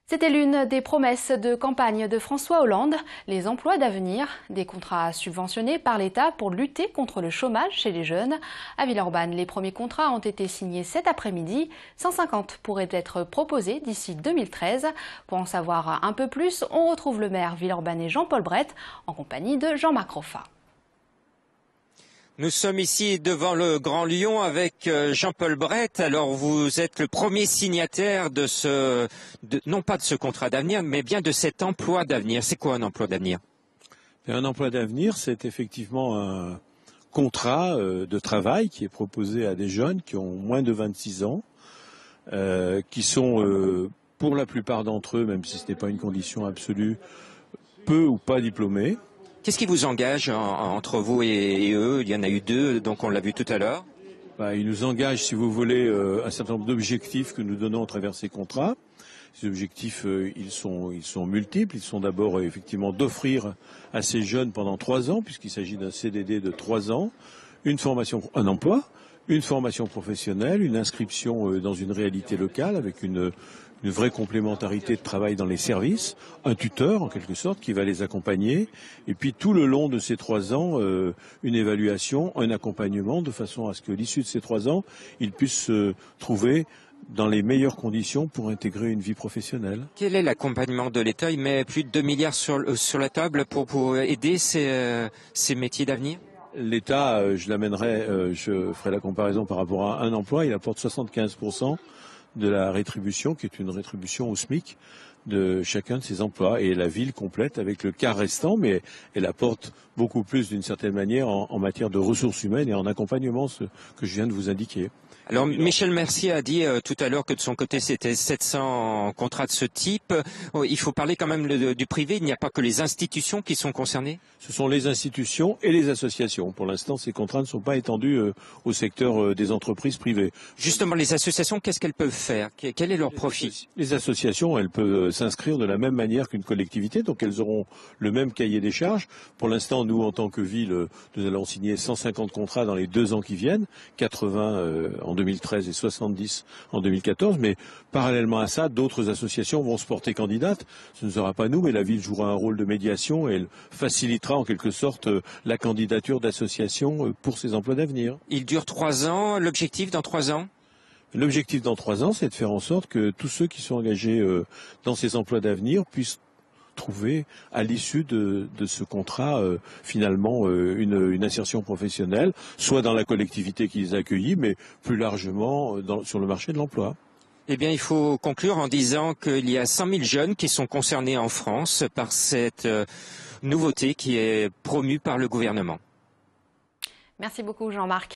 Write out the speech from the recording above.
C'était l'une des promesses de campagne de François Hollande, les emplois d'avenir, des contrats subventionnés par l'État pour lutter contre le chômage chez les jeunes. À Villeurbanne, les premiers contrats ont été signés cet après-midi. 150 pourraient être proposés d'ici 2013. Pour en savoir un peu plus, on retrouve le maire villeurbanais Jean-Paul Bret en compagnie de Jean-Marc Roffa. Nous sommes ici devant le Grand Lyon avec Jean-Paul Bret. Alors vous êtes le premier signataire de non pas de ce contrat d'avenir, mais bien de cet emploi d'avenir. C'est quoi un emploi d'avenir? Un emploi d'avenir, c'est effectivement un contrat de travail qui est proposé à des jeunes qui ont moins de 26 ans, qui sont pour la plupart d'entre eux, même si ce n'est pas une condition absolue, peu ou pas diplômés. Qu'est-ce qui vous engage entre vous et eux? Il y en a eu deux, donc on l'a vu tout à l'heure. Ils nous engagent, si vous voulez, un certain nombre d'objectifs que nous donnons à travers ces contrats. Ces objectifs, ils sont multiples. Ils sont d'abord effectivement d'offrir à ces jeunes pendant 3 ans, puisqu'il s'agit d'un CDD de 3 ans, un emploi, une formation professionnelle, une inscription dans une réalité locale avec une vraie complémentarité de travail dans les services, un tuteur en quelque sorte qui va les accompagner, et puis tout le long de ces 3 ans, une évaluation, un accompagnement, de façon à ce que l'issue de ces 3 ans, ils puissent se trouver dans les meilleures conditions pour intégrer une vie professionnelle. Quel est l'accompagnement de l'État? Il met plus de 2 milliards sur la table pour aider ces métiers d'avenir? L'État, je ferai la comparaison par rapport à un emploi, il apporte 75% de la rétribution, qui est une rétribution au SMIC de chacun de ces emplois. Et la ville complète avec le quart restant, mais elle apporte beaucoup plus d'une certaine manière en matière de ressources humaines et en accompagnement, ce que je viens de vous indiquer. Alors Michel Mercier a dit tout à l'heure que de son côté c'était 700 contrats de ce type. Il faut parler quand même du privé, il n'y a pas que les institutions qui sont concernées? Ce sont les institutions et les associations. Pour l'instant, ces contrats ne sont pas étendus au secteur des entreprises privées. Justement, les associations, qu'est-ce qu'elles peuvent faire? Quel est leur profit? Les associations, elles peuvent s'inscrire de la même manière qu'une collectivité, donc elles auront le même cahier des charges. Pour l'instant, nous, en tant que ville, nous allons signer 150 contrats dans les 2 ans qui viennent, 80 en 2013 et 70 en 2014, mais parallèlement à ça, d'autres associations vont se porter candidates. Ce ne sera pas nous, mais la ville jouera un rôle de médiation et elle facilitera en quelque sorte la candidature d'associations pour ces emplois d'avenir. Il dure 3 ans, l'objectif dans 3 ans? L'objectif dans 3 ans, c'est de faire en sorte que tous ceux qui sont engagés dans ces emplois d'avenir puissent trouver à l'issue de ce contrat finalement une insertion professionnelle, soit dans la collectivité qui les a accueillis, mais plus largement sur le marché de l'emploi. Eh bien, il faut conclure en disant qu'il y a 100 000 jeunes qui sont concernés en France par cette nouveauté qui est promue par le gouvernement. Merci beaucoup Jean-Marc.